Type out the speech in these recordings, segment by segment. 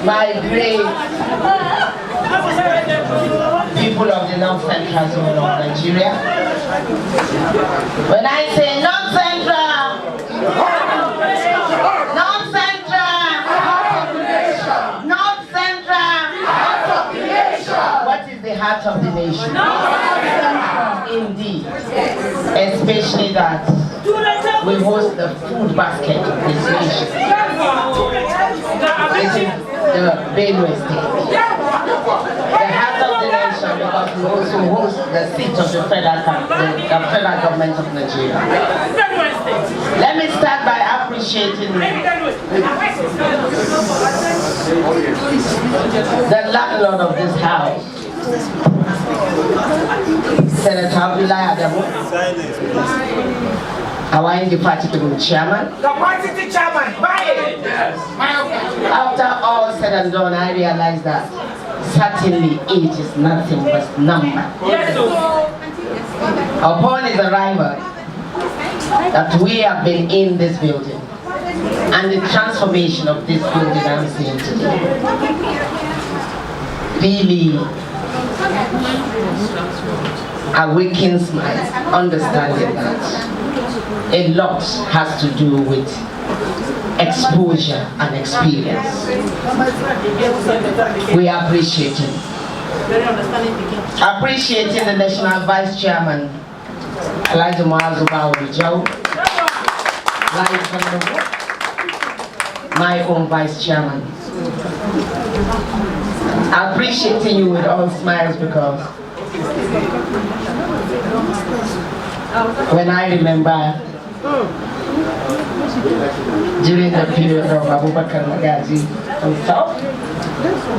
my great people of the North Central zone of Nigeria. When I say North Central, North Central, North Central, what is the heart of the nation? Indeed, especially that we host the food basket of this nation. It is the Benue State. The heart of the nation, because we also host the seat of the federal government of Nigeria. Let me start by appreciating the landlord of this house, Senator Abdullah Adamu, our indefatigable chairman. Capacity chairman, After all said and done, I realized that certainly age is nothing but number. Upon his arrival, that we have been in this building, and the transformation of this building I'm seeing today, really awakens my understanding that a lot has to do with exposure and experience. We appreciate him. Appreciating the National Vice Chairman, Elijah Mazuba Orijau, my own Vice Chairman. Appreciating you with all smiles, because when I remember during the period of Abubakar Magaji himself,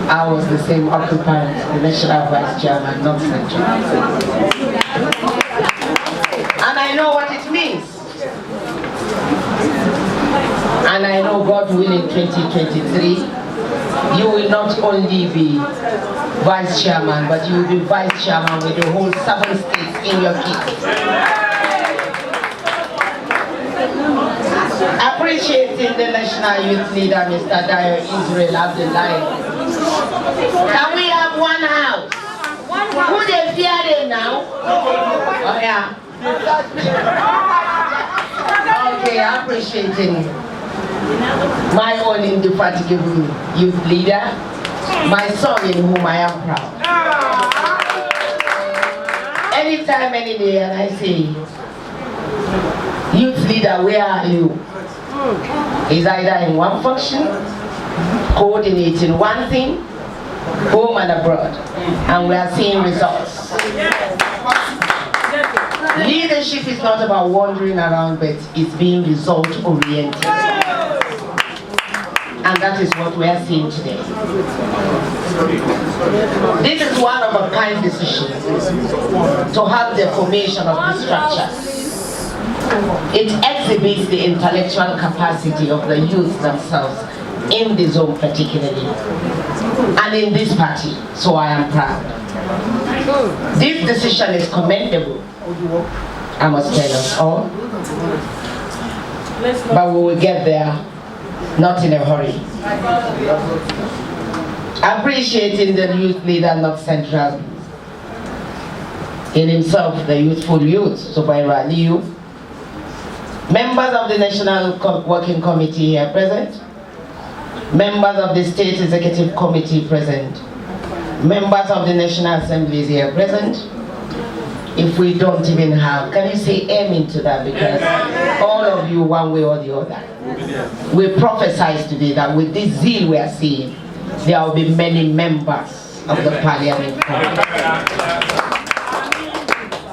I was the same occupant, the National Vice Chairman, North Central. And I know what it means. And I know, God willing, 2023, you will not only be Vice Chairman, but you will be Vice Chairman with the whole 7 states in your kit. Appreciating the National Youth Leader, Mr. Dayo Israel Abdullahi. Can we have one house? Who they fear them now? Oh yeah. Okay, appreciating my own indefatigable youth leader, my son in whom I am proud. Anytime, any day, and I say, youth leader, where are you? He's either in one function, coordinating one thing, home and abroad, and we are seeing results. Leadership is not about wandering around, but it's being result-oriented. And that is what we are seeing today. This is one of a kind decision to have the formation of the structure. It exhibits the intellectual capacity of the youth themselves in the zone particularly, and in this party, so I am proud. This decision is commendable, I must tell us all, but we will get there, not in a hurry. Appreciating the youth leader, North Central, in himself, the youthful youth, Zubaira Aliyu, members of the National Working Committee here present, members of the State Executive Committee present, members of the National Assembly here present. If we don't even have, can you say amen to that? Because all of you, one way or the other, we prophesied today that with this zeal we are seeing, there will be many members of the Parliament.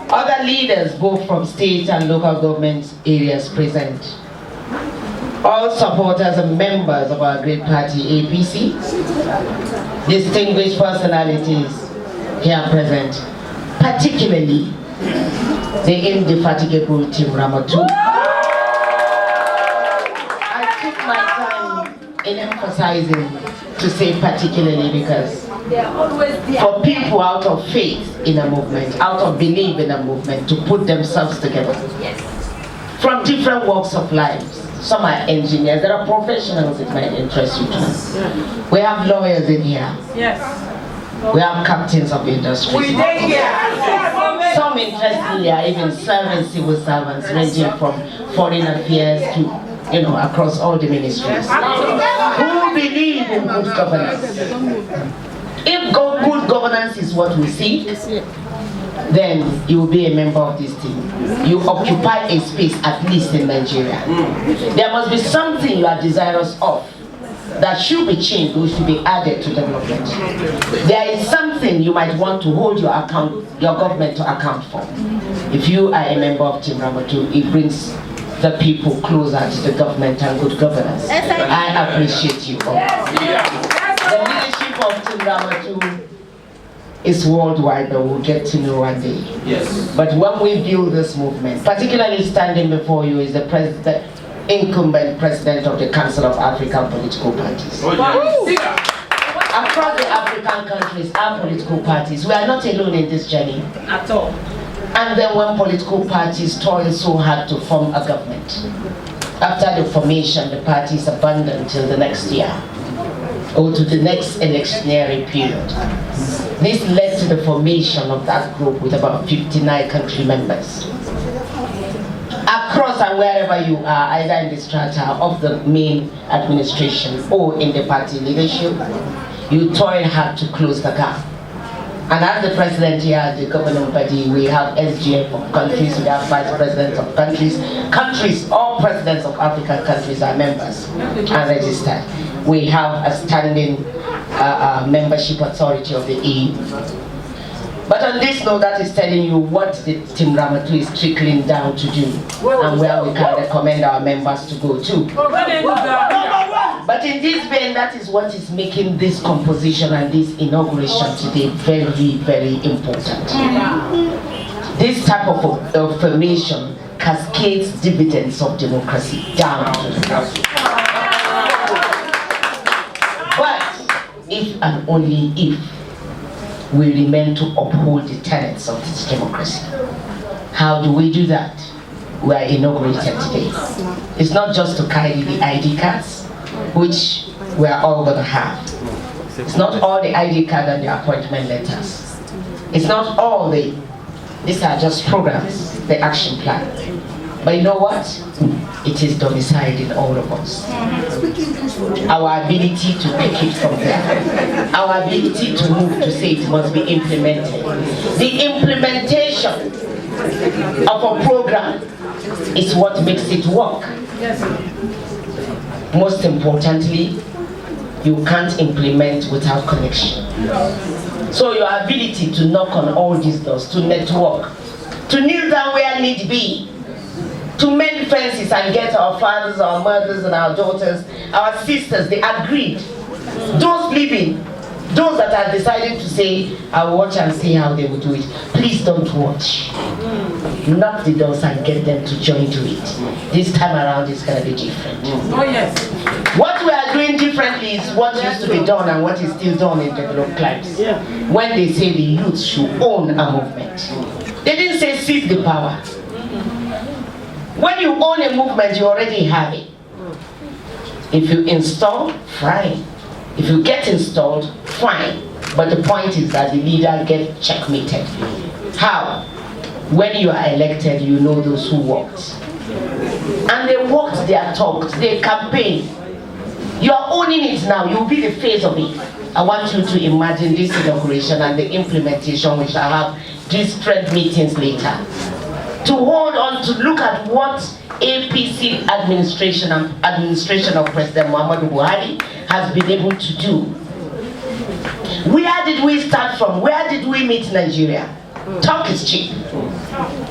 Other leaders, both from state and local government areas present. All supporters and members of our great party, APC, distinguished personalities here present, particularly the indefatigable Team Ramatu. I took my time in emphasizing to say particularly because for people out of faith in a movement, out of belief in a movement, to put themselves together from different walks of lives, some are engineers, there are professionals it might interest you too. We have lawyers in here. Yes. We have captains of industry. Some interestingly are even serving civil servants ranging from foreign affairs to, across all the ministries. Who believe in good governance? If good governance is what we seek, then you will be a member of this team. You occupy a space at least in Nigeria. There must be something you are desirous of that should be changed or should be added to development. There is something you might want to hold your government to account for. If you are a member of Team Ramatu, it brings the people closer to the government and good governance. I appreciate you all. The leadership of Team Ramatu is worldwide, but we'll get to know one day. Yes. But when we build this movement, particularly standing before you is the incumbent president of the Council of African Political Parties. Across the African countries, our political parties, we are not alone in this journey. At all. And then when political parties toil so hard to form a government, after the formation, the parties abandon until the next year, or to the next electionary period. This led to the formation of that group with about 59 country members. Across and wherever you are, either in the strata of the main administration or in the party leadership, you toil hard to close the gap. And as the president here, the governing body, we have SGF of countries, we have vice presidents of countries, all presidents of African countries are members and registered. We have a standing membership authority of the EU. But on this note, that is telling you what the Team Ramatu is trickling down to do and where we can recommend our members to go to. But in this vein, that is what is making this composition and this inauguration today very, very important. This type of formation cascades dividends of democracy down to the country. But if and only if we remain to uphold the tenets of this democracy. How do we do that? We are inaugurated today. It's not just to carry the ID cards, which we are all going to have. It's not all the ID card and the appointment letters. It's not all these are just programs, the action plan. But you know what? It is domiciled in all of us. Our ability to pick it from there. Our ability to move to say it must be implemented. The implementation of a program is what makes it work. Most importantly, you can't implement without connection. So your ability to knock on all these doors, to network, to kneel down where need be, to mend fences and get our fathers, our mothers, and our daughters, our sisters, they agreed. Those living, those that are deciding to say, I'll watch and see how they will do it. Please don't watch. Knock the doors and get them to join to it. This time around it's going to be different. Oh yes. What we are doing differently is what used to be done and what is still done in developed climes. When they say the youth should own a movement. They didn't say seize the power. When you own a movement, you already have it. If you install, fine. If you get installed, fine. But the point is that the leader gets checkmated. How? When you are elected, you know those who worked. And they worked, they are talked, they campaigned. You are owning it now, you will be the face of it. I want you to imagine this inauguration and the implementation. We shall have district meetings later. To hold on, to look at what APC administration and administration of President Muhammadu Buhari has been able to do. Where did we start from? Where did we meet Nigeria? Talk is cheap.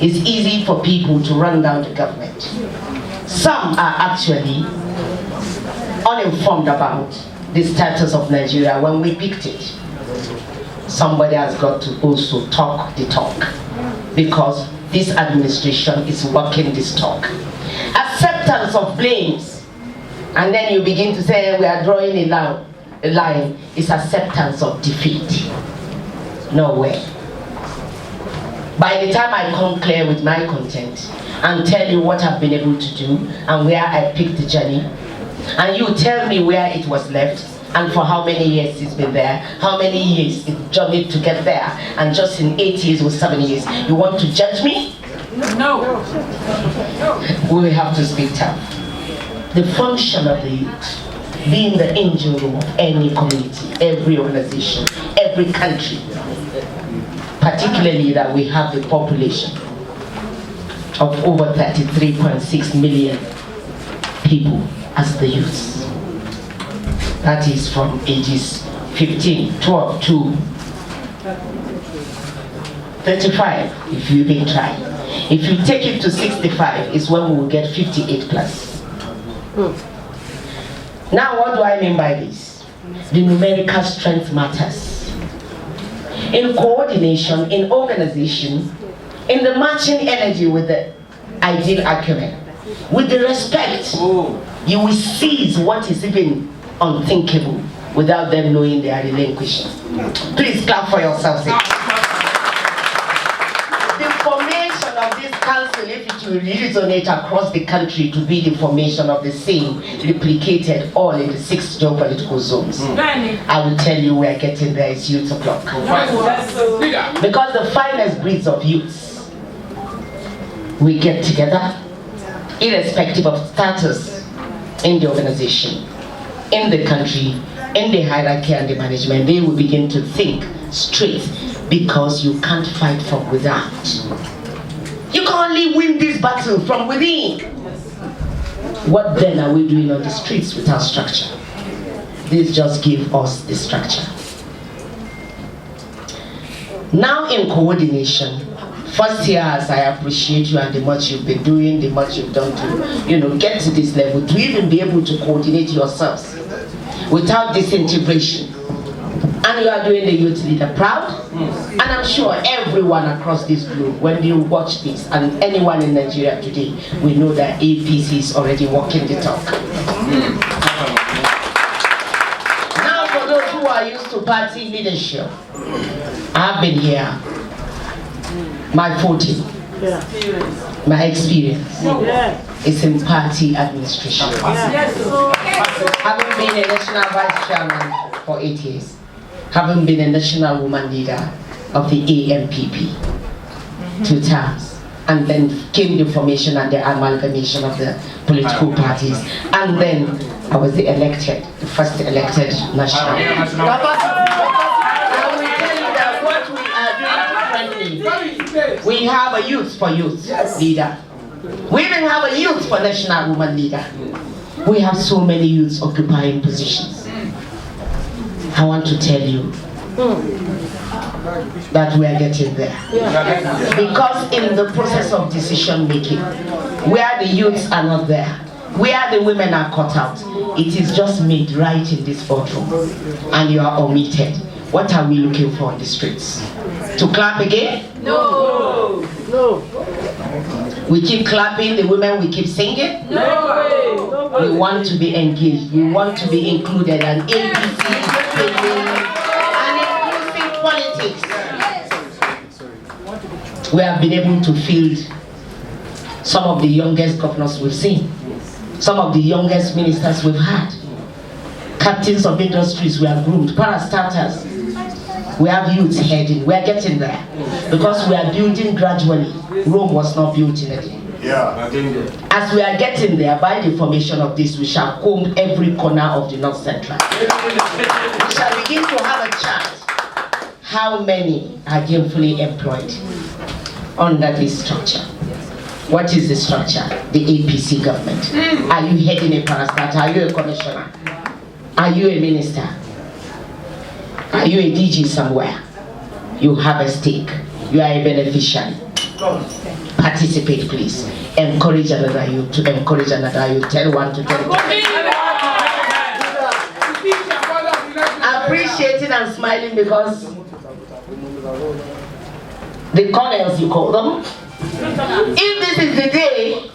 It's easy for people to run down the government. Some are actually uninformed about the status of Nigeria when we picked it. Somebody has got to also talk the talk, because this administration is working this talk. Acceptance of blames, and then you begin to say we are drawing a line, is acceptance of defeat. No way. By the time I come clear with my content, and tell you what I've been able to do and where I picked the journey. And you tell me where it was left and for how many years it's been there, how many years it journeyed to get there, and just in 8 years or 7 years, you want to judge me? No. We will have to speak tough. The function of the youth, being the engine room of any community, every organization, every country, particularly that we have the population of over 33.6 million people as the youth. That is from ages 12 to 35, if you even try. If you take it to 65, is when we will get 58 plus. Now, what do I mean by this? The numerical strength matters. In coordination, in organization, in the matching energy with the ideal acumen, with the respect, you will seize what is even unthinkable without them knowing they are relinquishing. Please clap for yourselves. The formation of this council, if it will resonate across the country to be the formation of the same, replicated all in the 6 geopolitical zones, I will tell you we are getting there. It's youth o'clock. Because the finest breeds of youths, we get together, irrespective of status in the organization, in the country, in the hierarchy and the management, they will begin to think straight, because you can't fight from without. You can only win this battle from within. What then are we doing on the streets without structure? This just gives us the structure. Now in coordination, first here, as I appreciate you and the much you've been doing, the much you've done to, get to this level, to even be able to coordinate yourselves without disintegration. And you are doing the youth leader proud. And I'm sure everyone across this globe, when you watch this, and anyone in Nigeria today, we know that APC is already walking the talk. Now for those who are used to party leadership, I've been here. My 40, my experience is in party administration. Having been a national vice chairman for 8 years, having been a national woman leader of the AMPP 2 terms, and then came the formation and the amalgamation of the political parties, and then I was the first elected national. We have a youth for youth leader. We even have a youth for national woman leader. We have so many youths occupying positions. I want to tell you that we are getting there. Because in the process of decision making, where the youths are not there, where the women are cut out, it is just made right in this boardroom, and you are omitted. What are we looking for in the streets? To clap again? No. We keep clapping, the women we keep singing? No. We want to be engaged, we want to be included, and APC is an inclusive politics. We have been able to field some of the youngest governors we've seen, some of the youngest ministers we've had, captains of industries we have groomed, parastatals. We have youths heading. We are getting there because we are building gradually. Rome was not built in a day. As we are getting there, by the formation of this, we shall comb every corner of the North Central. We shall begin to have a chart. How many are gainfully employed under this structure? What is the structure? The APC government. Are you heading a parastatal? Are you a commissioner? Are you a minister? Are you a DG somewhere? You have a stake. You are a beneficiary. Participate, please. Encourage another youth to encourage another youth. Tell one to tell one. Appreciating and smiling because the colonels, you call them. If this is the day